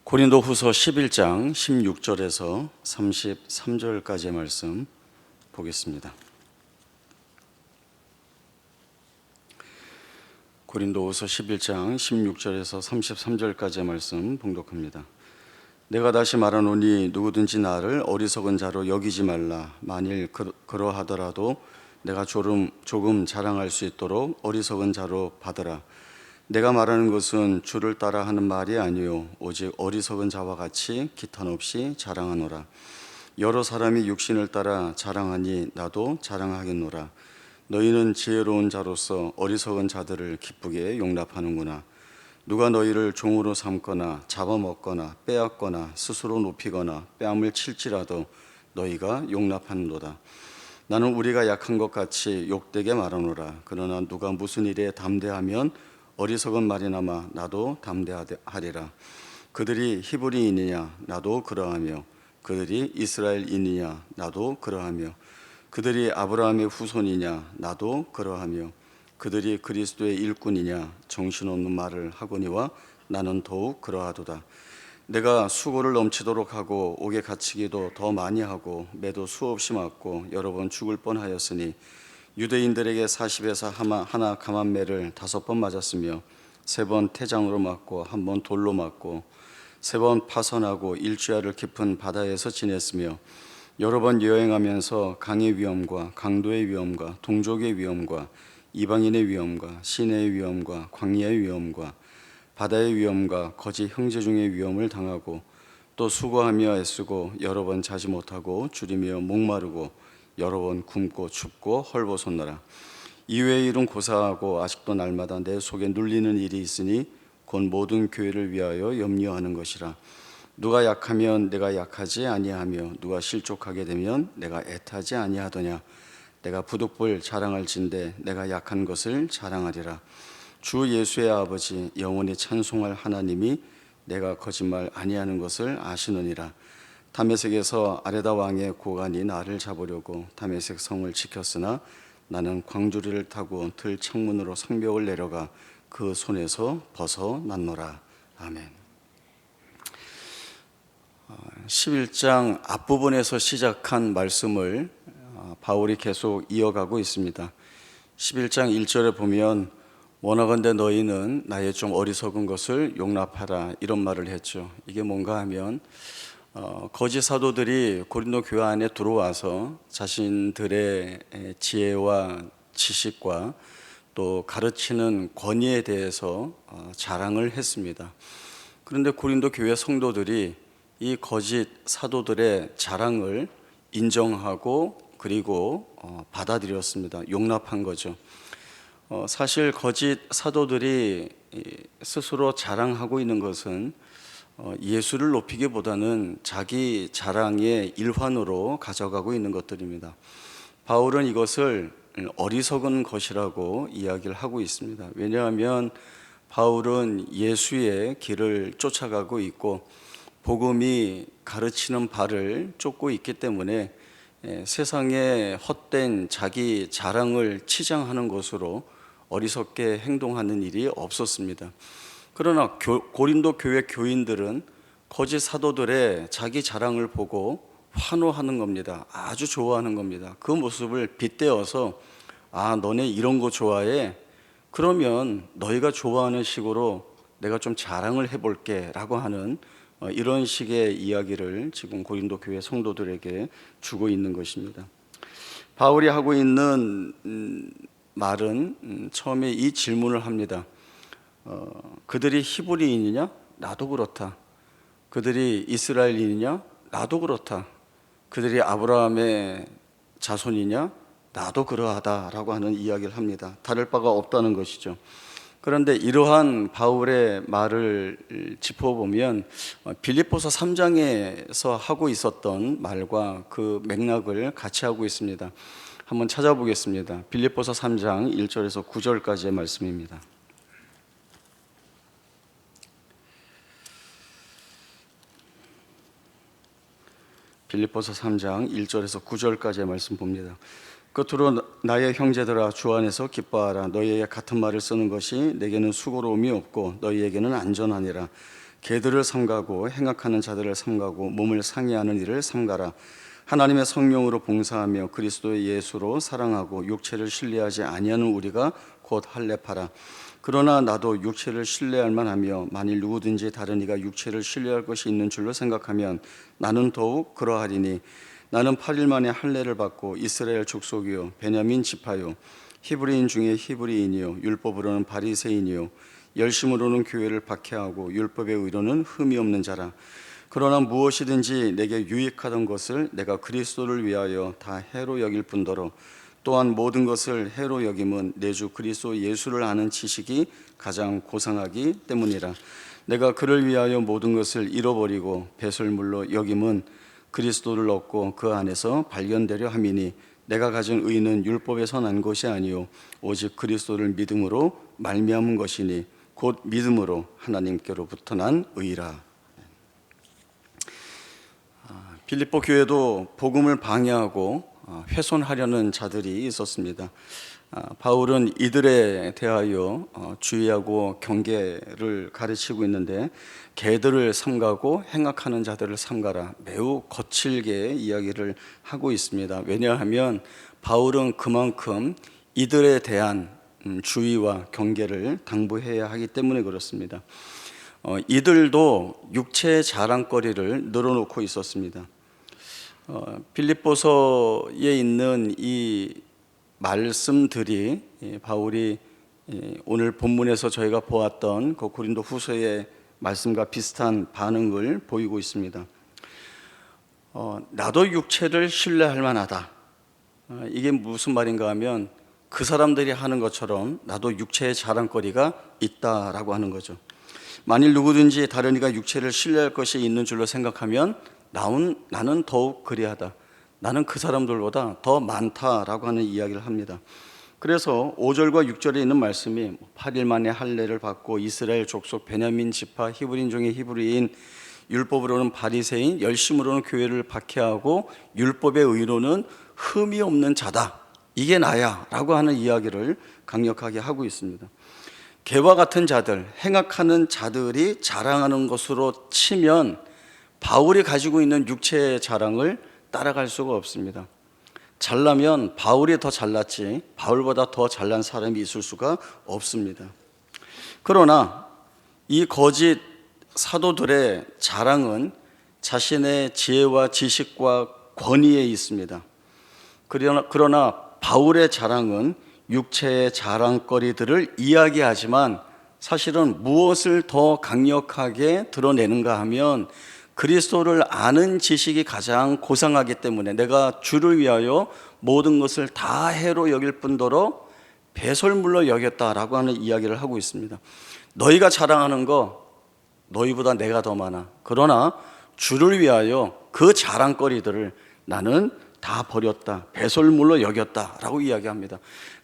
고린도후서 11장 16절에서 33절까지의 말씀 보겠습니다. 고린도후서 11장 16절에서 33절까지의 말씀 봉독합니다. 내가 다시 말하노니 누구든지 나를 어리석은 자로 여기지 말라. 만일 그러하더라도 내가 조금 자랑할 수 있도록 어리석은 자로 받으라. 내가 말하는 것은 주를 따라 하는 말이 아니요 오직 어리석은 자와 같이 기탄 없이 자랑하노라. 여러 사람이 육신을 따라 자랑하니 나도 자랑하겠노라. 너희는 지혜로운 자로서 어리석은 자들을 기쁘게 용납하는구나. 누가 너희를 종으로 삼거나 잡아먹거나 빼앗거나 스스로 높이거나 뺨을 칠지라도 너희가 용납하는도다. 나는 우리가 약한 것 같이 욕되게 말하노라. 그러나 누가 무슨 일에 담대하면 어리석은 말이나마 나도 담대하리라. 그들이 히브리인이냐 나도 그러하며 그들이 이스라엘인이냐 나도 그러하며 그들이 아브라함의 후손이냐 나도 그러하며 그들이 그리스도의 일꾼이냐 정신없는 말을 하거니와 나는 더욱 그러하도다. 내가 수고를 넘치도록 하고 옥에 갇히기도 더 많이 하고 매도 수없이 맞고 여러 번 죽을 뻔하였으니 유대인들에게 40에서 하나 감한매를 5번 맞았으며 3번 태장으로 맞고 1번 돌로 맞고 3번 파선하고 일주야를 깊은 바다에서 지냈으며 여러 번 여행하면서 강의 위험과 강도의 위험과 동족의 위험과 이방인의 위험과 시내의 위험과 광야의 위험과 바다의 위험과 거짓 형제 중의 위험을 당하고 또 수고하며 애쓰고 여러 번 자지 못하고 줄이며 목마르고 여러 번 굶고 춥고 헐벗었노라. 이외의 일은 고사하고 아직도 날마다 내 속에 눌리는 일이 있으니 곧 모든 교회를 위하여 염려하는 것이라. 누가 약하면 내가 약하지 아니하며 누가 실족하게 되면 내가 애타지 아니하더냐. 내가 부득불 자랑할진대 내가 약한 것을 자랑하리라. 주 예수의 아버지 영원히 찬송할 하나님이 내가 거짓말 아니하는 것을 아시느니라. 다메섹에서 아레다 왕의 고관이 나를 잡으려고 다메섹 성을 지켰으나 나는 광주리를 타고 들 창문으로 성벽을 내려가 그 손에서 벗어났노라. 아멘. 11장 앞부분에서 시작한 말씀을 바울이 계속 이어가고 있습니다. 11장 1절에 보면 원하건대 너희는 나의 좀 어리석은 것을 용납하라 이런 말을 했죠. 이게 뭔가 하면 거짓 사도들이 고린도 교회 안에 들어와서 자신들의 지혜와 지식과 또 가르치는 권위에 대해서 자랑을 했습니다. 그런데 고린도 교회 성도들이 이 거짓 사도들의 자랑을 인정하고 그리고 받아들였습니다. 용납한 거죠. 사실 거짓 사도들이 스스로 자랑하고 있는 것은 예수를 높이기보다는 자기 자랑의 일환으로 가져가고 있는 것들입니다. 바울은 이것을 어리석은 것이라고 이야기를 하고 있습니다. 왜냐하면 바울은 예수의 길을 쫓아가고 있고 복음이 가르치는 바를 쫓고 있기 때문에 세상에 헛된 자기 자랑을 치장하는 것으로 어리석게 행동하는 일이 없었습니다. 그러나 고린도 교회 교인들은 거짓 사도들의 자기 자랑을 보고 환호하는 겁니다. 아주 좋아하는 겁니다. 그 모습을 빗대어서 너네 이런 거 좋아해? 그러면 너희가 좋아하는 식으로 내가 좀 자랑을 해볼게 라고 하는 이런 식의 이야기를 지금 고린도 교회 성도들에게 주고 있는 것입니다. 바울이 하고 있는 말은 처음에 이 질문을 합니다. 그들이 히브리인이냐? 나도 그렇다. 그들이 이스라엘인이냐? 나도 그렇다. 그들이 아브라함의 자손이냐? 나도 그러하다라고 하는 이야기를 합니다. 다를 바가 없다는 것이죠. 그런데 이러한 바울의 말을 짚어보면 빌립보서 3장에서 하고 있었던 말과 그 맥락을 같이 하고 있습니다. 한번 찾아보겠습니다. 빌립보서 3장 1절에서 9절까지의 말씀입니다. 빌립보서 3장 1절에서 9절까지의 말씀 봅니다. 끝으로 나의 형제들아 주 안에서 기뻐하라. 너희에게 같은 말을 쓰는 것이 내게는 수고로움이 없고 너희에게는 안전하니라. 개들을 삼가고 행악하는 자들을 삼가고 몸을 상해하는 일을 삼가라. 하나님의 성령으로 봉사하며 그리스도의 예수로 사랑하고 육체를 신뢰하지 아니하는 우리가 곧 할례파라. 그러나 나도 육체를 신뢰할 만하며 만일 누구든지 다른 이가 육체를 신뢰할 것이 있는 줄로 생각하면 나는 더욱 그러하리니 나는 8일 만에 할례를 받고 이스라엘 족속이요 베냐민 지파요 히브리인 중에 히브리인이요 율법으로는 바리새인이요 열심으로는 교회를 박해하고 율법의 의로는 흠이 없는 자라. 그러나 무엇이든지 내게 유익하던 것을 내가 그리스도를 위하여 다 해로 여길 뿐더러 또한 모든 것을 해로 여김은 내 주 그리스도 예수를 아는 지식이 가장 고상하기 때문이라. 내가 그를 위하여 모든 것을 잃어버리고 배설물로 여김은 그리스도를 얻고 그 안에서 발견되려 함이니 내가 가진 의는 율법에서 난 것이 아니요 오직 그리스도를 믿음으로 말미암은 것이니 곧 믿음으로 하나님께로부터 난 의라. 빌립보 교회도 복음을 방해하고 훼손하려는 자들이 있었습니다. 바울은 이들에 대하여 주의하고 경계를 가르치고 있는데 개들을 삼가고 행악하는 자들을 삼가라, 매우 거칠게 이야기를 하고 있습니다. 왜냐하면 바울은 그만큼 이들에 대한 주의와 경계를 당부해야 하기 때문에 그렇습니다. 이들도 육체의 자랑거리를 늘어놓고 있었습니다. 빌립보서에 있는 이 말씀들이 바울이 오늘 본문에서 저희가 보았던 그 고린도 후서의 말씀과 비슷한 반응을 보이고 있습니다. 나도 육체를 신뢰할 만하다. 이게 무슨 말인가 하면 그 사람들이 하는 것처럼 나도 육체의 자랑거리가 있다라고 하는 거죠. 만일 누구든지 다른 이가 육체를 신뢰할 것이 있는 줄로 생각하면 나는 더욱 그리하다. 나는 그 사람들보다 더 많다라고 하는 이야기를 합니다. 그래서 5절과 6절에 있는 말씀이 8일 만에 할례를 받고 이스라엘 족속 베냐민 지파 히브리인 중에 히브리인 율법으로는 바리새인 열심으로는 교회를 박해하고 율법의 의로는 흠이 없는 자다. 이게 나야 라고 하는 이야기를 강력하게 하고 있습니다. 개와 같은 자들, 행악하는 자들이 자랑하는 것으로 치면 바울이 가지고 있는 육체의 자랑을 따라갈 수가 없습니다. 잘나면 바울이 더 잘났지 바울보다 더 잘난 사람이 있을 수가 없습니다. 그러나 이 거짓 사도들의 자랑은 자신의 지혜와 지식과 권위에 있습니다. 그러나 바울의 자랑은 육체의 자랑거리들을 이야기하지만 사실은 무엇을 더 강력하게 드러내는가 하면 그리스도를 아는 지식이 가장 고상하기 때문에 내가 주를 위하여 모든 것을 다 해로 여길 뿐더러 배설물로 여겼다라고 하는 이야기를 하고 있습니다. 너희가 자랑하는 거 너희보다 내가 더 많아. 그러나 주를 위하여 그 자랑거리들을 나는 다 버렸다, 배설물로 여겼다라고 이야기합니다.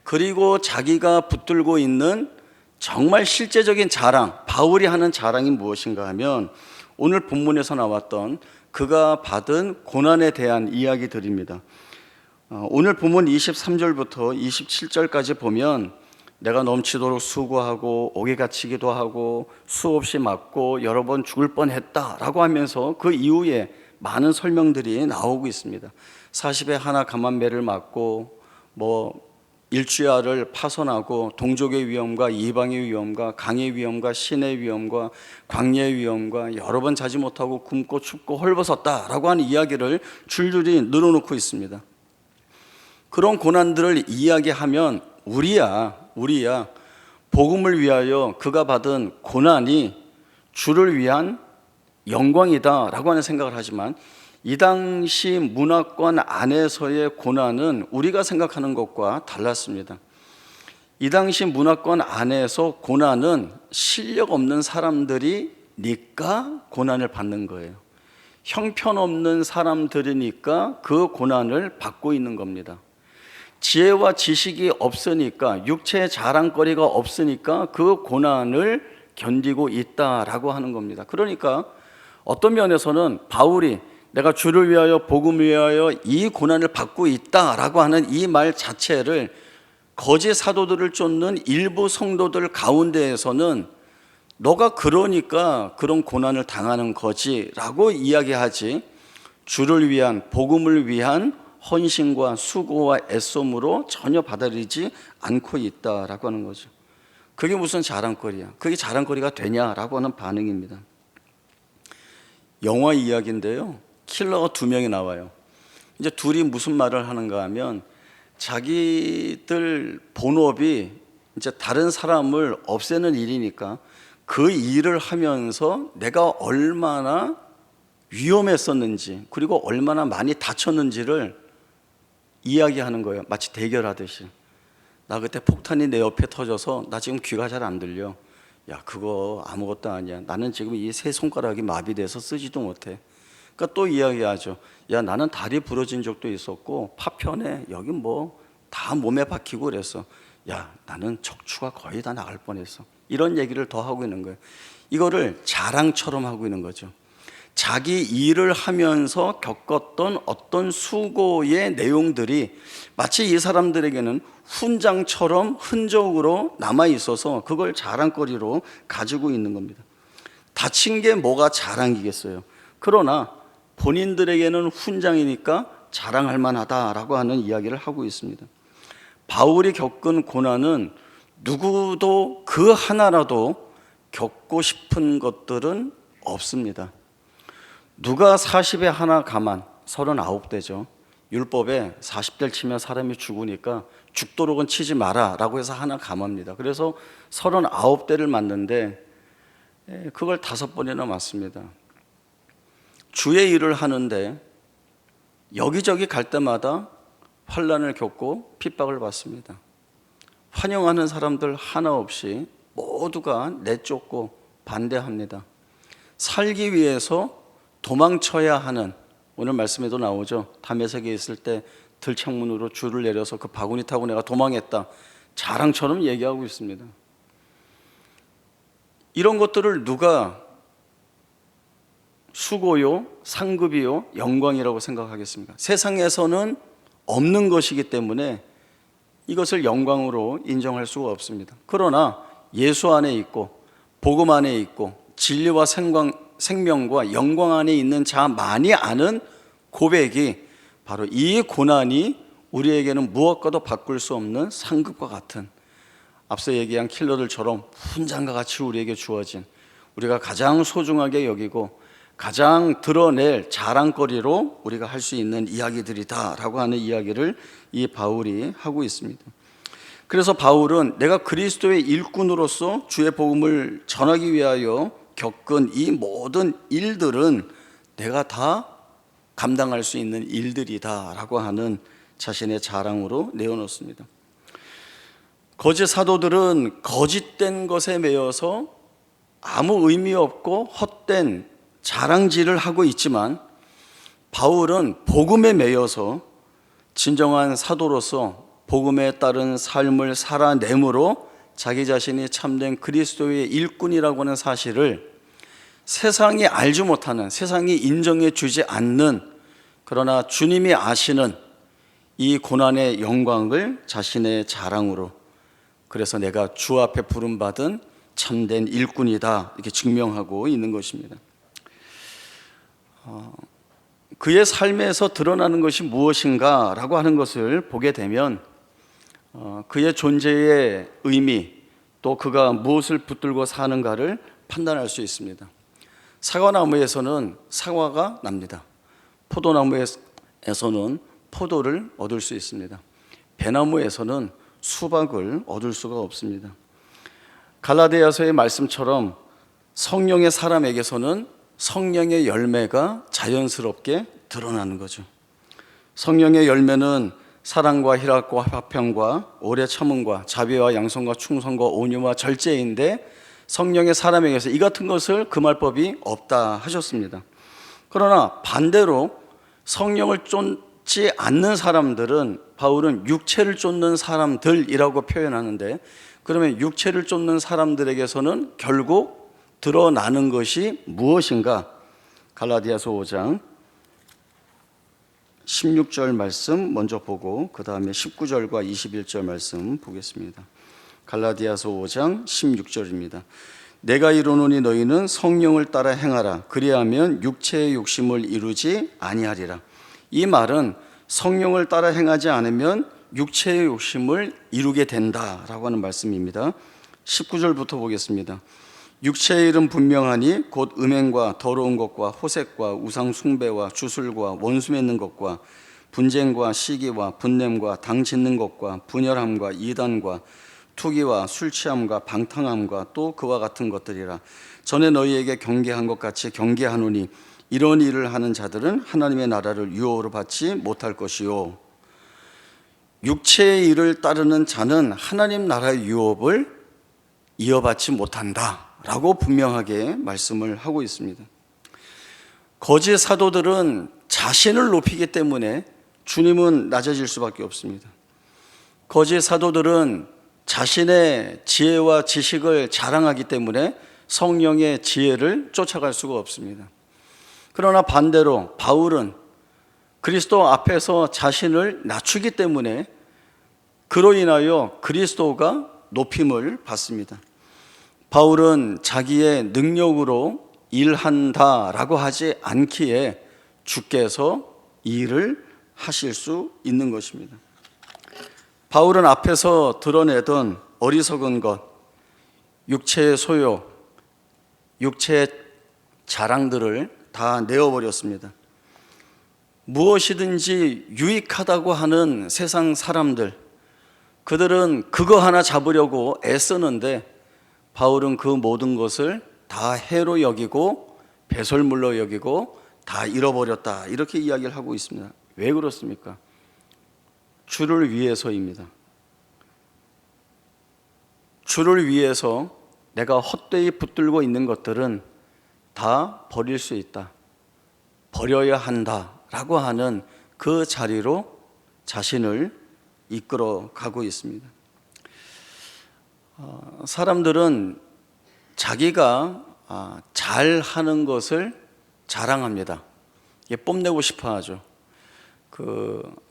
그리고 자기가 붙들고 있는 정말 실제적인 자랑, 바울이 하는 자랑이 무엇인가 하면 오늘 본문에서 나왔던 그가 받은 고난에 대한 이야기들입니다. 오늘 본문 23절부터 27절까지 보면 내가 넘치도록 수고하고 옥에 갇히기도 하고 수없이 맞고 여러 번 죽을 뻔했다라고 하면서 그 이후에 많은 설명들이 나오고 있습니다. 40에 하나 감한매를 맞고 일주야를 파손하고 동족의 위험과 이방의 위험과 강의 위험과 신의 위험과 광야의 위험과 여러 번 자지 못하고 굶고 춥고 헐벗었다라고 하는 이야기를 줄줄이 늘어놓고 있습니다. 그런 고난들을 이야기하면 우리야 복음을 위하여 그가 받은 고난이 주를 위한 영광이다라고 하는 생각을 하지만 이 당시 문화권 안에서의 고난은 우리가 생각하는 것과 달랐습니다. 이 당시 문화권 안에서 고난은 실력 없는 사람들이니까 고난을 받는 거예요. 형편없는 사람들이니까 그 고난을 받고 있는 겁니다. 지혜와 지식이 없으니까, 육체의 자랑거리가 없으니까 그 고난을 견디고 있다라고 하는 겁니다. 그러니까 어떤 면에서는 바울이 내가 주를 위하여 복음을 위하여 이 고난을 받고 있다라고 하는 이 말 자체를 거짓 사도들을 쫓는 일부 성도들 가운데에서는 너가 그러니까 그런 고난을 당하는 거지라고 이야기하지, 주를 위한, 복음을 위한 헌신과 수고와 애씀으로 전혀 받아들이지 않고 있다라고 하는 거죠. 그게 무슨 자랑거리야? 그게 자랑거리가 되냐라고 하는 반응입니다. 영화 이야기인데요, 킬러가 2명이 나와요. 이제 둘이 무슨 말을 하는가 하면, 자기들 본업이 이제 다른 사람을 없애는 일이니까 그 일을 하면서 내가 얼마나 위험했었는지, 그리고 얼마나 많이 다쳤는지를 이야기하는 거예요. 마치 대결하듯이. 나 그때 폭탄이 내 옆에 터져서 나 지금 귀가 잘 안 들려. 야, 그거 아무것도 아니야. 나는 지금 이 세 손가락이 마비돼서 쓰지도 못해. 그러니까 또 이야기하죠. 야, 나는 다리 부러진 적도 있었고 파편에 여기 뭐 다 몸에 박히고 그랬어. 야, 나는 척추가 거의 다 나갈 뻔했어. 이런 얘기를 더 하고 있는 거예요. 이거를 자랑처럼 하고 있는 거죠. 자기 일을 하면서 겪었던 어떤 수고의 내용들이 마치 이 사람들에게는 훈장처럼 흔적으로 남아 있어서 그걸 자랑거리로 가지고 있는 겁니다. 다친 게 뭐가 자랑이겠어요. 그러나 본인들에게는 훈장이니까 자랑할 만하다라고 하는 이야기를 하고 있습니다. 바울이 겪은 고난은 누구도 그 하나라도 겪고 싶은 것들은 없습니다. 누가 40에 하나 가만, 39대죠. 율법에 40대를 치면 사람이 죽으니까 죽도록은 치지 마라 라고 해서 하나 감합니다. 그래서 39대를 맞는데 그걸 5번이나 맞습니다. 주의 일을 하는데 여기저기 갈 때마다 환난을 겪고 핍박을 받습니다. 환영하는 사람들 하나 없이 모두가 내쫓고 반대합니다. 살기 위해서 도망쳐야 하는, 오늘 말씀에도 나오죠. 다메섹에 있을 때 들창문으로 줄을 내려서 그 바구니 타고 내가 도망했다, 자랑처럼 얘기하고 있습니다. 이런 것들을 누가 수고요, 상급이요, 영광이라고 생각하겠습니까? 세상에서는 없는 것이기 때문에 이것을 영광으로 인정할 수가 없습니다. 그러나 예수 안에 있고 복음 안에 있고 진리와 생명과 영광 안에 있는 자만이 아는 고백이 바로 이 고난이 우리에게는 무엇과도 바꿀 수 없는 상급과 같은, 앞서 얘기한 킬러들처럼 훈장과 같이 우리에게 주어진, 우리가 가장 소중하게 여기고 가장 드러낼 자랑거리로 우리가 할 수 있는 이야기들이다라고 하는 이야기를 이 바울이 하고 있습니다. 그래서 바울은 내가 그리스도의 일꾼으로서 주의 복음을 전하기 위하여 겪은 이 모든 일들은 내가 다 감당할 수 있는 일들이다라고 하는 자신의 자랑으로 내어놓습니다. 거짓 사도들은 거짓된 것에 매여서 아무 의미 없고 헛된 자랑질을 하고 있지만, 바울은 복음에 매여서 진정한 사도로서 복음에 따른 삶을 살아내므로 자기 자신이 참된 그리스도의 일꾼이라고 하는 사실을 세상이 알지 못하는, 세상이 인정해 주지 않는, 그러나 주님이 아시는 이 고난의 영광을 자신의 자랑으로, 그래서 내가 주 앞에 부름받은 참된 일꾼이다 이렇게 증명하고 있는 것입니다. 그의 삶에서 드러나는 것이 무엇인가 라고 하는 것을 보게 되면 그의 존재의 의미, 또 그가 무엇을 붙들고 사는가를 판단할 수 있습니다. 사과나무에서는 사과가 납니다. 포도나무에서는 포도를 얻을 수 있습니다. 배나무에서는 수박을 얻을 수가 없습니다. 갈라디아서의 말씀처럼 성령의 사람에게서는 성령의 열매가 자연스럽게 드러나는 거죠. 성령의 열매는 사랑과 희락과 화평과 오래 참음과 자비와 양선과 충성과 온유와 절제인데, 성령의 사람에게서 이 같은 것을 금할 법이 없다 하셨습니다. 그러나 반대로 성령을 쫓지 않는 사람들은 바울은 육체를 쫓는 사람들이라고 표현하는데, 그러면 육체를 쫓는 사람들에게서는 결국 드러나는 것이 무엇인가? 갈라디아서 5장 16절 말씀 먼저 보고 그 다음에 19절과 21절 말씀 보겠습니다. 갈라디아서 5장 16절입니다. 내가 이르노니 너희는 성령을 따라 행하라. 그리하면 육체의 욕심을 이루지 아니하리라. 이 말은 성령을 따라 행하지 않으면 육체의 욕심을 이루게 된다라고 하는 말씀입니다. 19절부터 보겠습니다. 육체의 일은 분명하니 곧 음행과 더러운 것과 호색과 우상 숭배와 주술과 원수 맺는 것과 분쟁과 시기와 분냄과 당 짓는 것과 분열함과 이단과 투기와 술 취함과 방탕함과 또 그와 같은 것들이라. 전에 너희에게 경계한 것 같이 경계하노니 이런 일을 하는 자들은 하나님의 나라를 유업으로 받지 못할 것이요. 육체의 일을 따르는 자는 하나님 나라의 유업을 이어받지 못한다라고 분명하게 말씀을 하고 있습니다. 거짓 사도들은 자신을 높이기 때문에 주님은 낮아질 수밖에 없습니다. 거짓 사도들은 자신의 지혜와 지식을 자랑하기 때문에 성령의 지혜를 쫓아갈 수가 없습니다. 그러나 반대로 바울은 그리스도 앞에서 자신을 낮추기 때문에 그로 인하여 그리스도가 높임을 받습니다. 바울은 자기의 능력으로 일한다라고 하지 않기에 주께서 이 일을 하실 수 있는 것입니다. 바울은 앞에서 드러내던 어리석은 것, 육체의 소욕, 육체의 자랑들을 다 내어버렸습니다. 무엇이든지 유익하다고 하는 세상 사람들, 그들은 그거 하나 잡으려고 애쓰는데 바울은 그 모든 것을 다 해로 여기고 배설물로 여기고 다 잃어버렸다, 이렇게 이야기를 하고 있습니다. 왜 그렇습니까? 주를 위해서입니다. 주를 위해서 내가 헛되이 붙들고 있는 것들은 다 버릴 수 있다, 버려야 한다라고 하는 그 자리로 자신을 이끌어 가고 있습니다. 사람들은 자기가 잘하는 것을 자랑합니다. 뽐내고 싶어 하죠.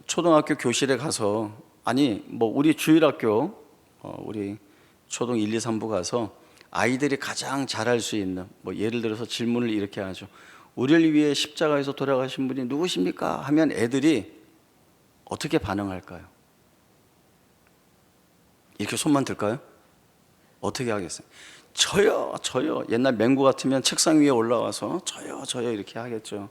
초등학교 교실에 가서, 우리 주일학교, 우리 초등 1, 2, 3부 가서 아이들이 가장 잘할 수 있는, 예를 들어서 질문을 이렇게 하죠. 우리를 위해 십자가에서 돌아가신 분이 누구십니까? 하면 애들이 어떻게 반응할까요? 이렇게 손만 들까요? 어떻게 하겠어요? 저요. 옛날 맹구 같으면 책상 위에 올라와서 저요 이렇게 하겠죠.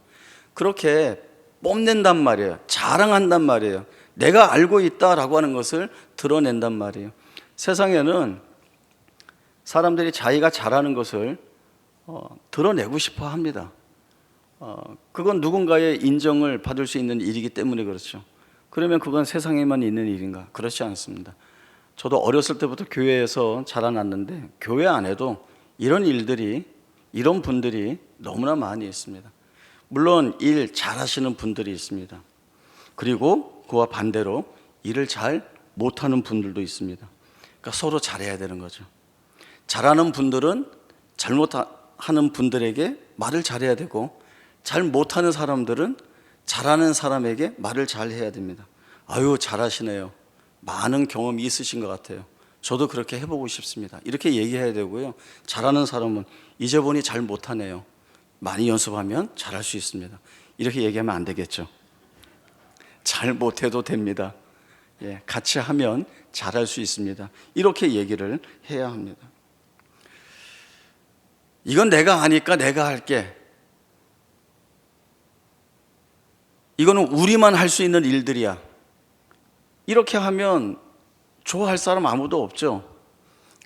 그렇게 뽐낸단 말이에요. 자랑한단 말이에요. 내가 알고 있다라고 하는 것을 드러낸단 말이에요. 세상에는 사람들이 자기가 잘하는 것을 드러내고 싶어 합니다. 그건 누군가의 인정을 받을 수 있는 일이기 때문에 그렇죠. 그러면 그건 세상에만 있는 일인가? 그렇지 않습니다. 저도 어렸을 때부터 교회에서 자라났는데 교회 안에도 이런 일들이, 이런 분들이 너무나 많이 있습니다. 물론 일 잘하시는 분들이 있습니다. 그리고 그와 반대로 일을 잘 못하는 분들도 있습니다. 그러니까 서로 잘해야 되는 거죠. 잘하는 분들은 잘못하는 분들에게 말을 잘해야 되고, 잘 못하는 사람들은 잘하는 사람에게 말을 잘해야 됩니다. 아유, 잘하시네요. 많은 경험이 있으신 것 같아요. 저도 그렇게 해보고 싶습니다. 이렇게 얘기해야 되고요. 잘하는 사람은 이제 보니 잘 못하네요. 많이 연습하면 잘할 수 있습니다. 이렇게 얘기하면 안 되겠죠. 잘 못해도 됩니다. 같이 하면 잘할 수 있습니다. 이렇게 얘기를 해야 합니다. 이건 내가 아니까 내가 할게. 이거는 우리만 할 수 있는 일들이야. 이렇게 하면 좋아할 사람 아무도 없죠.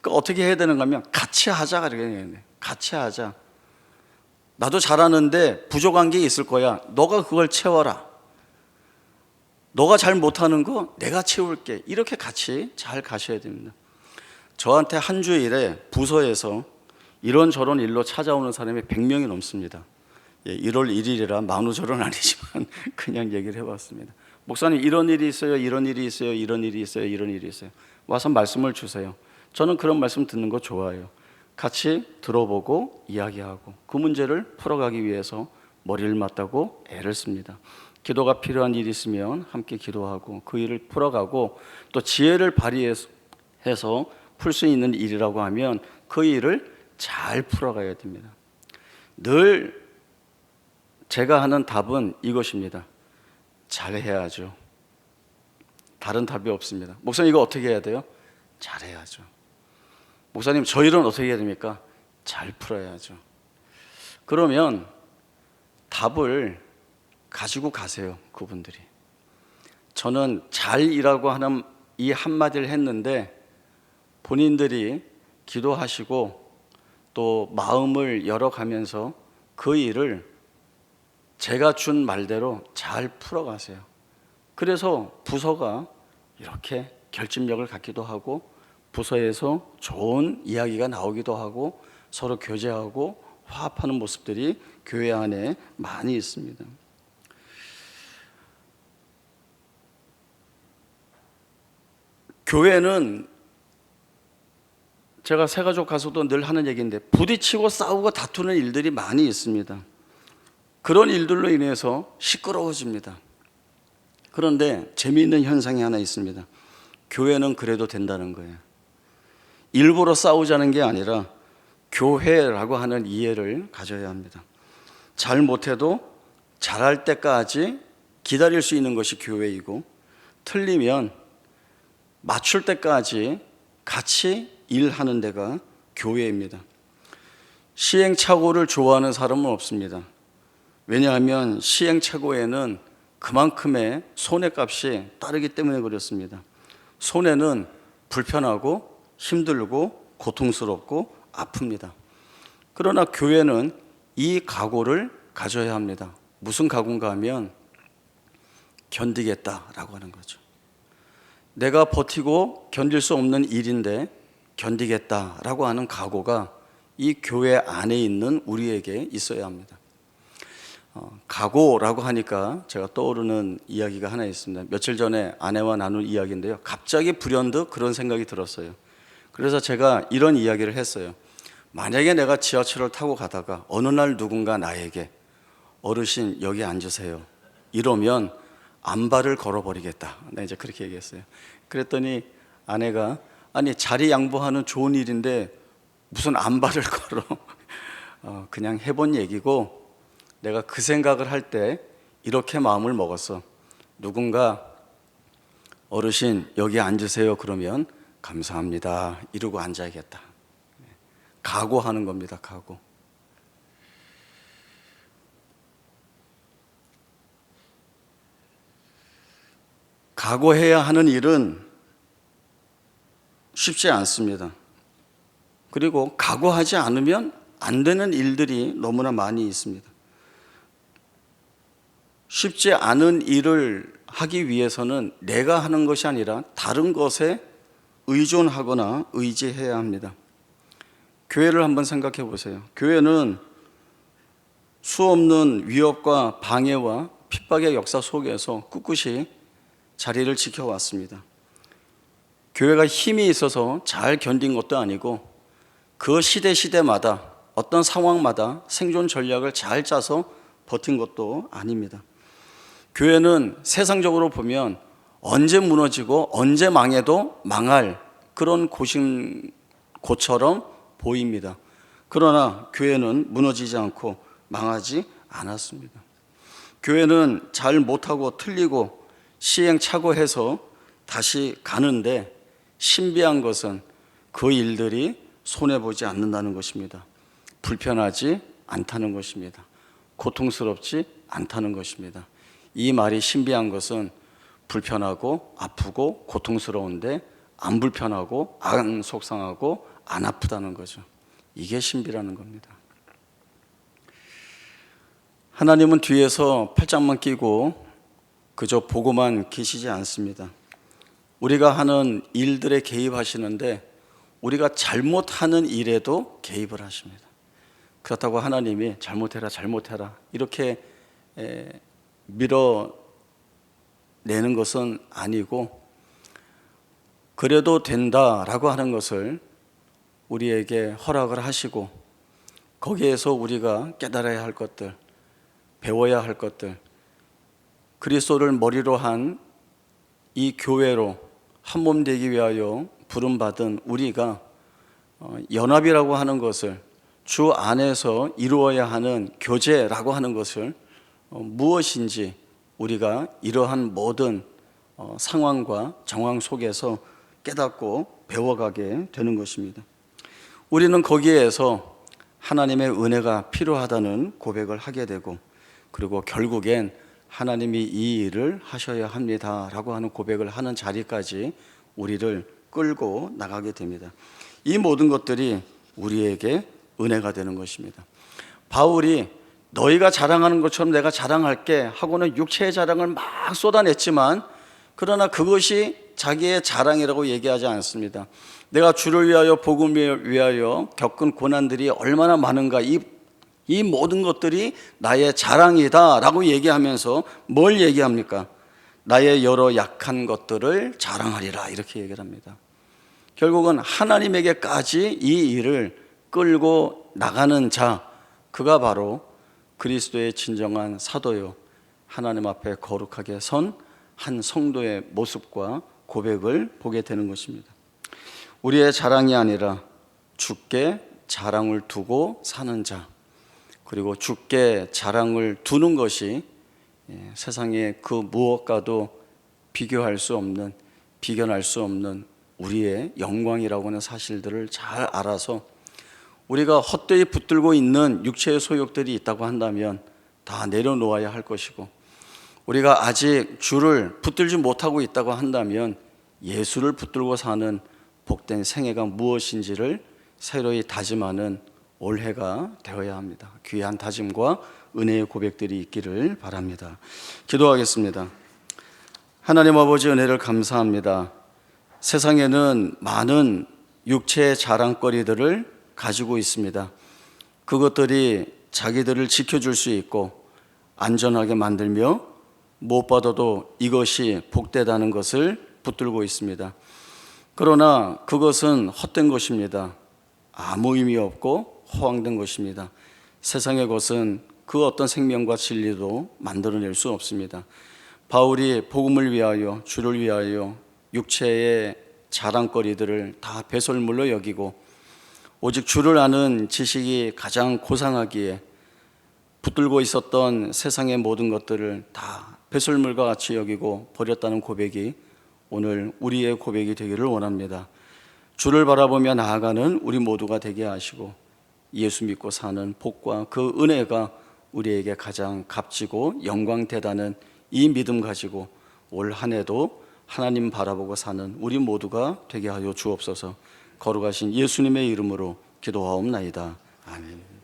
그러니까 어떻게 해야 되는가 하면 같이 하자. 같이 하자. 나도 잘하는데 부족한 게 있을 거야. 너가 그걸 채워라. 너가 잘 못하는 거 내가 채울게. 이렇게 같이 잘 가셔야 됩니다. 저한테 한 주일에 부서에서 이런저런 일로 찾아오는 사람이 100명이 넘습니다. 1월 1일이라 만우절은 아니지만 그냥 얘기를 해봤습니다. 목사님, 이런 일이 있어요, 이런 일이 있어요, 이런 일이 있어요, 이런 일이 있어요. 와서 말씀을 주세요. 저는 그런 말씀 듣는 거 좋아해요. 같이 들어보고 이야기하고 그 문제를 풀어가기 위해서 머리를 맞다고 애를 씁니다. 기도가 필요한 일이 있으면 함께 기도하고 그 일을 풀어가고, 또 지혜를 발휘해서 풀 수 있는 일이라고 하면 그 일을 잘 풀어가야 됩니다. 늘 제가 하는 답은 이것입니다. 잘해야죠. 다른 답이 없습니다. 목사님 이거 어떻게 해야 돼요? 잘해야죠. 목사님 저 일은 어떻게 해야 됩니까? 잘 풀어야죠. 그러면 답을 가지고 가세요. 그분들이. 저는 잘이라고 하는 이 한마디를 했는데 본인들이 기도하시고 또 마음을 열어가면서 그 일을 제가 준 말대로 잘 풀어가세요. 그래서 부서가 이렇게 결집력을 갖기도 하고 부서에서 좋은 이야기가 나오기도 하고 서로 교제하고 화합하는 모습들이 교회 안에 많이 있습니다. 교회는 제가 새가족 가서도 늘 하는 얘기인데 부딪히고 싸우고 다투는 일들이 많이 있습니다. 그런 일들로 인해서 시끄러워집니다. 그런데 재미있는 현상이 하나 있습니다. 교회는 그래도 된다는 거예요. 일부러 싸우자는 게 아니라 교회라고 하는 이해를 가져야 합니다. 잘 못해도 잘할 때까지 기다릴 수 있는 것이 교회이고 틀리면 맞출 때까지 같이 일하는 데가 교회입니다. 시행착오를 좋아하는 사람은 없습니다. 왜냐하면 시행착오에는 그만큼의 손해값이 따르기 때문에 그렇습니다. 손해는 불편하고 힘들고 고통스럽고 아픕니다. 그러나 교회는 이 각오를 가져야 합니다. 무슨 각오인가 하면 견디겠다라고 하는 거죠. 내가 버티고 견딜 수 없는 일인데 견디겠다라고 하는 각오가 이 교회 안에 있는 우리에게 있어야 합니다. 각오라고 하니까 제가 떠오르는 이야기가 하나 있습니다. 며칠 전에 아내와 나눈 이야기인데요. 갑자기 불현듯 그런 생각이 들었어요. 그래서 제가 이런 이야기를 했어요. 만약에 내가 지하철을 타고 가다가 어느 날 누군가 나에게 어르신 여기 앉으세요 이러면 안발을 걸어버리겠다. 네, 이제 그렇게 얘기했어요. 그랬더니 아내가 아니 자리 양보하는 좋은 일인데 무슨 안발을 걸어. 그냥 해본 얘기고 내가 그 생각을 할 때 이렇게 마음을 먹었어. 누군가 어르신 여기 앉으세요 그러면 감사합니다 이러고 앉아야겠다. 각오하는 겁니다. 각오. 각오해야 하는 일은 쉽지 않습니다. 그리고 각오하지 않으면 안 되는 일들이 너무나 많이 있습니다. 쉽지 않은 일을 하기 위해서는 내가 하는 것이 아니라 다른 것에 의존하거나 의지해야 합니다. 교회를 한번 생각해 보세요. 교회는 수없는 위협과 방해와 핍박의 역사 속에서 꿋꿋이 자리를 지켜왔습니다. 교회가 힘이 있어서 잘 견딘 것도 아니고 그 시대마다 어떤 상황마다 생존 전략을 잘 짜서 버틴 것도 아닙니다. 교회는 세상적으로 보면 언제 무너지고 언제 망해도 망할 그런 곳처럼 보입니다. 그러나 교회는 무너지지 않고 망하지 않았습니다. 교회는 잘 못하고 틀리고 시행착오해서 다시 가는데 신비한 것은 그 일들이 손해보지 않는다는 것입니다. 불편하지 않다는 것입니다. 고통스럽지 않다는 것입니다. 이 말이 신비한 것은 불편하고 아프고 고통스러운데 안 불편하고 안 속상하고 안 아프다는 거죠. 이게 신비라는 겁니다. 하나님은 뒤에서 팔짱만 끼고 그저 보고만 계시지 않습니다. 우리가 하는 일들에 개입하시는데 우리가 잘못하는 일에도 개입을 하십니다. 그렇다고 하나님이 잘못해라 이렇게 밀어내는 것은 아니고 그래도 된다라고 하는 것을 우리에게 허락을 하시고 거기에서 우리가 깨달아야 할 것들, 배워야 할 것들, 그리스도를 머리로 한 이 교회로 한몸 되기 위하여 부름받은 우리가 연합이라고 하는 것을, 주 안에서 이루어야 하는 교제라고 하는 것을 무엇인지 우리가 이러한 모든 상황과 정황 속에서 깨닫고 배워가게 되는 것입니다. 우리는 거기에서 하나님의 은혜가 필요하다는 고백을 하게 되고, 그리고 결국엔 하나님이 이 일을 하셔야 합니다라고 하는 고백을 하는 자리까지 우리를 끌고 나가게 됩니다. 이 모든 것들이 우리에게 은혜가 되는 것입니다. 바울이 너희가 자랑하는 것처럼 내가 자랑할게 하고는 육체의 자랑을 막 쏟아냈지만, 그러나 그것이 자기의 자랑이라고 얘기하지 않습니다. 내가 주를 위하여 복음을 위하여 겪은 고난들이 얼마나 많은가, 이 모든 것들이 나의 자랑이다 라고 얘기하면서 뭘 얘기합니까? 나의 여러 약한 것들을 자랑하리라, 이렇게 얘기를 합니다. 결국은 하나님에게까지 이 일을 끌고 나가는 자, 그가 바로 그리스도의 진정한 사도요, 하나님 앞에 거룩하게 선 한 성도의 모습과 고백을 보게 되는 것입니다. 우리의 자랑이 아니라 주께 자랑을 두고 사는 자, 그리고 주께 자랑을 두는 것이 세상의 그 무엇과도 비교할 수 없는, 비견할 수 없는 우리의 영광이라고 하는 사실들을 잘 알아서, 우리가 헛되이 붙들고 있는 육체의 소욕들이 있다고 한다면 다 내려놓아야 할 것이고, 우리가 아직 주를 붙들지 못하고 있다고 한다면 예수를 붙들고 사는 복된 생애가 무엇인지를 새로이 다짐하는 올해가 되어야 합니다. 귀한 다짐과 은혜의 고백들이 있기를 바랍니다. 기도하겠습니다. 하나님 아버지, 은혜를 감사합니다. 세상에는 많은 육체의 자랑거리들을 가지고 있습니다. 그것들이 자기들을 지켜줄 수 있고 안전하게 만들며 무엇보다도 이것이 복되다는 것을 붙들고 있습니다. 그러나 그것은 헛된 것입니다. 아무 의미 없고 허황된 것입니다. 세상의 것은 그 어떤 생명과 진리도 만들어낼 수 없습니다. 바울이 복음을 위하여, 주를 위하여 육체의 자랑거리들을 다 배설물로 여기고 오직 주를 아는 지식이 가장 고상하기에 붙들고 있었던 세상의 모든 것들을 다 배설물과 같이 여기고 버렸다는 고백이 오늘 우리의 고백이 되기를 원합니다. 주를 바라보며 나아가는 우리 모두가 되게 하시고 예수 믿고 사는 복과 그 은혜가 우리에게 가장 값지고 영광되다는 이 믿음 가지고 올 한 해도 하나님 바라보고 사는 우리 모두가 되게 하여 주옵소서. 거룩하신 예수님의 이름으로 기도하옵나이다. 아멘.